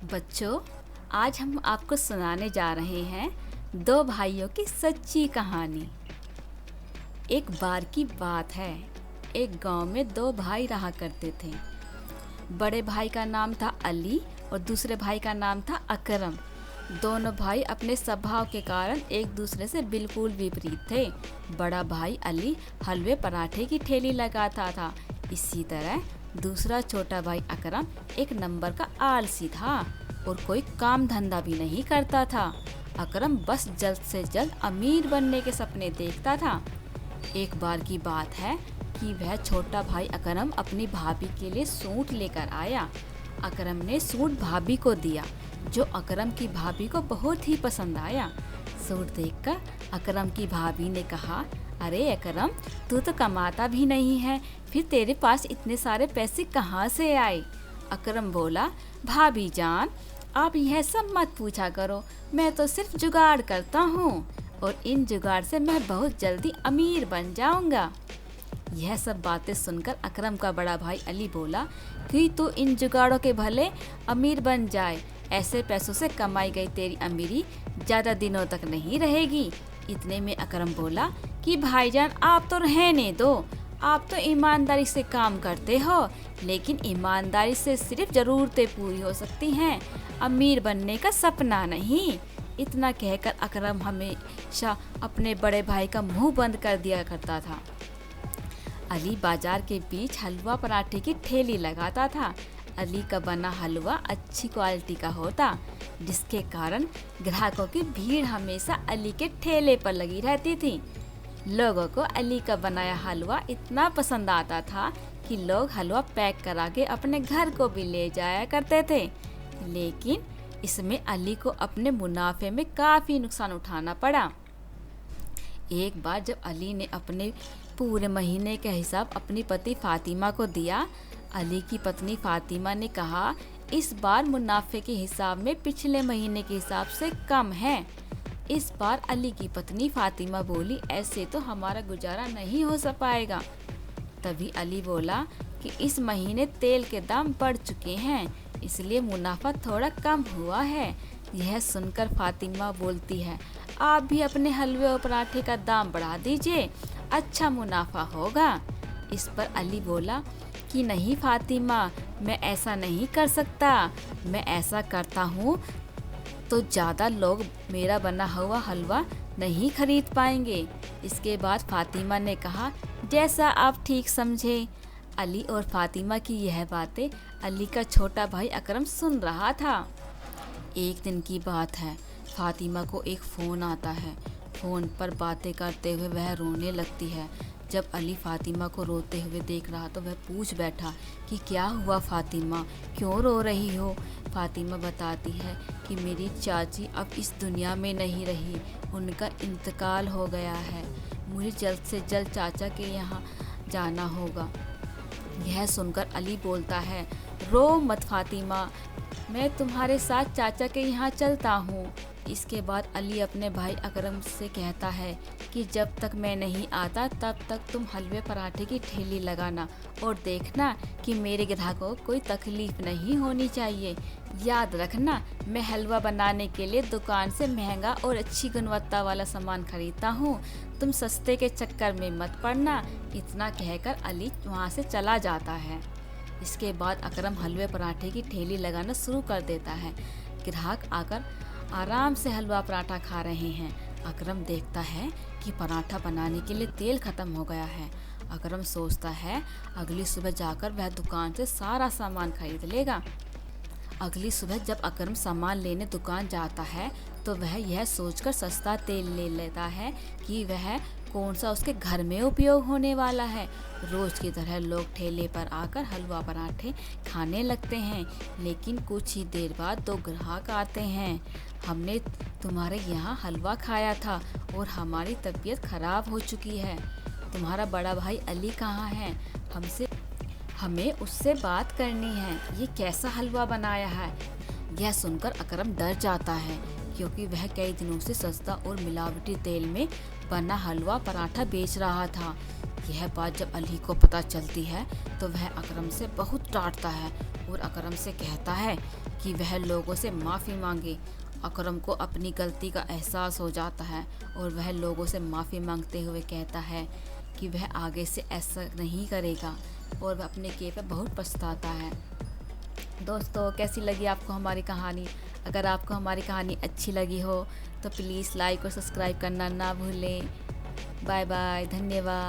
बच्चों, आज हम आपको सुनाने जा रहे हैं दो भाइयों की सच्ची कहानी। एक बार की बात है, एक गांव में दो भाई रहा करते थे। बड़े भाई का नाम था अली और दूसरे भाई का नाम था अकरम। दोनों भाई अपने स्वभाव के कारण एक दूसरे से बिल्कुल विपरीत थे। बड़ा भाई अली हलवे पराठे की ठेली लगाता था। इसी तरह दूसरा छोटा भाई अकरम एक नंबर का आलसी था और कोई काम धंधा भी नहीं करता था। अकरम बस जल्द से जल्द अमीर बनने के सपने देखता था। एक बार की बात है कि वह छोटा भाई अकरम अपनी भाभी के लिए सूट लेकर आया। अकरम ने सूट भाभी को दिया, जो अकरम की भाभी को बहुत ही पसंद आया। सूट देखकर अकरम की भाभी ने कहा, अरे अकरम, तू तो कमाता भी नहीं है, फिर तेरे पास इतने सारे पैसे कहाँ से आए? अकरम बोला, भाभी जान, आप यह सब मत पूछा करो, मैं तो सिर्फ जुगाड़ करता हूँ और इन जुगाड़ से मैं बहुत जल्दी अमीर बन जाऊँगा। यह सब बातें सुनकर अकरम का बड़ा भाई अली बोला कि तू इन जुगाड़ों के भले अमीर बन जाए, ऐसे पैसों से कमाई गई तेरी अमीरी ज़्यादा दिनों तक नहीं रहेगी। इतने में अकरम बोला कि भाईजान, आप तो रहने दो, आप तो ईमानदारी से काम करते हो, लेकिन ईमानदारी से सिर्फ ज़रूरतें पूरी हो सकती हैं, अमीर बनने का सपना नहीं। इतना कहकर अकरम हमेशा अपने बड़े भाई का मुंह बंद कर दिया करता था। अली बाजार के बीच हलवा पराठे की ठेली लगाता था। अली का बना हलवा अच्छी क्वालिटी का होता, जिसके कारण ग्राहकों की भीड़ हमेशा अली के ठेले पर लगी रहती थी। लोगों को अली का बनाया हलवा इतना पसंद आता था कि लोग हलवा पैक करा के अपने घर को भी ले जाया करते थे। लेकिन इसमें अली को अपने मुनाफे में काफ़ी नुकसान उठाना पड़ा। एक बार जब अली ने अपने पूरे महीने का हिसाब अपनी पति फातिमा को दिया, अली की पत्नी फातिमा ने कहा, इस बार मुनाफे के हिसाब में पिछले महीने के हिसाब से कम है। इस बार अली की पत्नी फातिमा बोली, ऐसे तो हमारा गुजारा नहीं हो पाएगा। तभी अली बोला कि इस महीने तेल के दाम बढ़ चुके हैं, इसलिए मुनाफा थोड़ा कम हुआ है। यह सुनकर फातिमा बोलती है, आप भी अपने हलवे और पराठे का दाम बढ़ा दीजिए, अच्छा मुनाफा होगा। इस पर अली बोला कि नहीं फातिमा, मैं ऐसा नहीं कर सकता, मैं ऐसा करता हूँ तो ज़्यादा लोग मेरा बना हुआ हलवा नहीं खरीद पाएंगे। इसके बाद फातिमा ने कहा, जैसा आप ठीक समझे। अली और फातिमा की यह बातें अली का छोटा भाई अकरम सुन रहा था। एक दिन की बात है, फातिमा को एक फ़ोन आता है। फ़ोन पर बातें करते हुए वह रोने लगती है। जब अली फातिमा को रोते हुए देख रहा तो वह पूछ बैठा कि क्या हुआ फातिमा, क्यों रो रही हो? फातिमा बताती है कि मेरी चाची अब इस दुनिया में नहीं रही, उनका इंतकाल हो गया है, मुझे जल्द से जल्द चाचा के यहाँ जाना होगा। यह सुनकर अली बोलता है, रो मत फातिमा, मैं तुम्हारे साथ चाचा के यहाँ चलता हूँ। इसके बाद अली अपने भाई अकरम से कहता है कि जब तक मैं नहीं आता तब तक तुम हलवे पराठे की ठेली लगाना और देखना कि मेरे ग्राहकों को कोई तकलीफ नहीं होनी चाहिए। याद रखना, मैं हलवा बनाने के लिए दुकान से महंगा और अच्छी गुणवत्ता वाला सामान खरीदता हूँ, तुम सस्ते के चक्कर में मत पड़ना। इतना कहकर अली वहाँ से चला जाता है। इसके बाद अकरम हलवे पराठे की ठेली लगाना शुरू कर देता है। ग्राहक आकर आराम से हलवा पराठा खा रहे हैं। अकरम देखता है कि पराठा बनाने के लिए तेल खत्म हो गया है। अकरम सोचता है अगली सुबह जाकर वह दुकान से सारा सामान खरीद लेगा। अगली सुबह जब अकरम सामान लेने दुकान जाता है तो वह यह सोचकर सस्ता तेल ले लेता है कि वह कौन सा उसके घर में उपयोग होने वाला है। रोज की तरह लोग ठेले पर आकर हलवा पराठे खाने लगते हैं, लेकिन कुछ ही देर बाद दो ग्राहक आते हैं। हमने तुम्हारे यहाँ हलवा खाया था और हमारी तबीयत खराब हो चुकी है। तुम्हारा बड़ा भाई अली कहाँ है? हमें उससे बात करनी है। ये कैसा हलवा बनाया है? यह सुनकर अकरम डर जाता है, क्योंकि वह कई दिनों से सस्ता और मिलावटी तेल में बना हलवा पराठा बेच रहा था। यह बात जब अली को पता चलती है तो वह अकरम से बहुत डांटता है और अकरम से कहता है कि वह लोगों से माफ़ी मांगे। अकरम को अपनी गलती का एहसास हो जाता है और वह लोगों से माफ़ी मांगते हुए कहता है कि वह आगे से ऐसा नहीं करेगा और वह अपने किए पे बहुत पछताता है। दोस्तों, कैसी लगी आपको हमारी कहानी? अगर आपको हमारी कहानी अच्छी लगी हो तो प्लीज़ लाइक और सब्सक्राइब करना ना भूलें। बाय बाय, धन्यवाद।